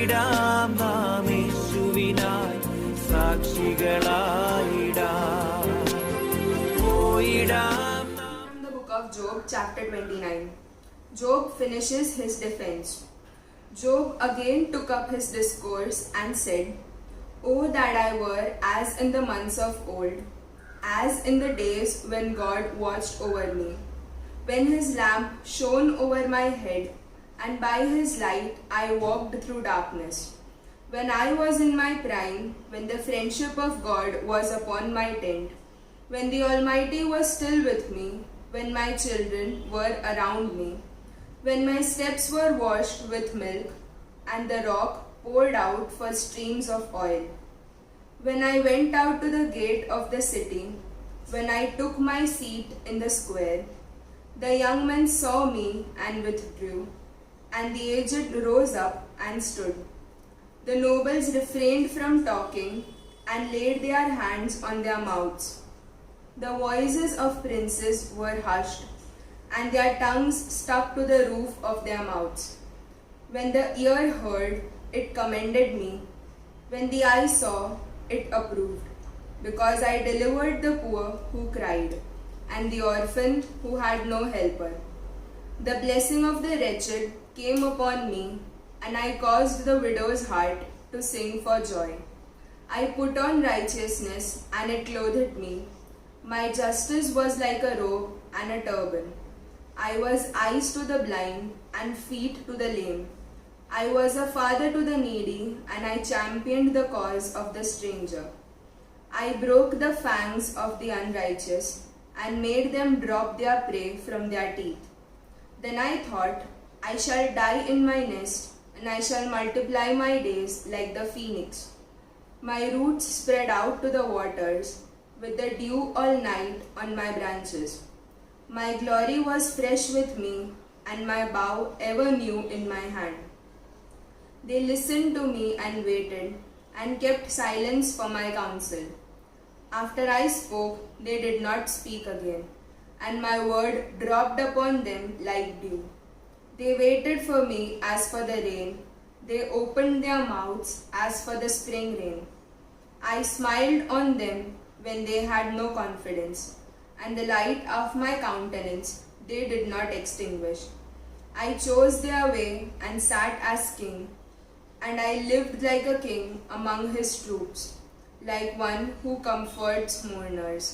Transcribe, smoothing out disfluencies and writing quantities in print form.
പോയിടാം നാം യേശുവിനായി സാക്ഷികളായിടാം പോയിടാം. From the book of Job, chapter 29. Job finishes his defense. Job again took up his discourse and said, "Oh, that I were as in the months of old, as in the days when God watched over me, when his lamp shone over my head, and by his light I walked through darkness. When I was in my prime, when the friendship of God was upon my tent, when the Almighty was still with me, when my children were around me, when my steps were washed with milk, and the rock poured out for streams of oil. When I went out to the gate of the city, when I took my seat in the square, the young men saw me and withdrew, and the aged rose up and stood. The nobles refrained from talking and laid their hands on their mouths. The voices of princes were hushed, and their tongues stuck to the roof of their mouths. When the ear heard, it commended me. When the eye saw, it approved. Because I delivered the poor who cried, and the orphan who had no helper. The blessing of the wretched came upon me, and I caused the widow's heart to sing for joy. I put on righteousness, and it clothed me. My justice was like a robe and a turban. I was eyes to the blind and feet to the lame. I was a father to the needy, and I championed the cause of the stranger. I broke the fangs of the unrighteous and made them drop their prey from their teeth. Then I thought, I shall die in my nest, and I shall multiply my days like the phoenix. My roots spread out to the waters, with the dew all night on my branches. My glory was fresh with me, and my bow ever new in my hand. They listened to me and waited, and kept silence for my counsel. After I spoke, they did not speak again, and my word dropped upon them like dew. They waited for me as for the rain. They opened their mouths as for the spring rain. I smiled on them when they had no confidence, and the light of my countenance they did not extinguish. I chose their way and sat as king, and I lived like a king among his troops, like one who comforts mourners.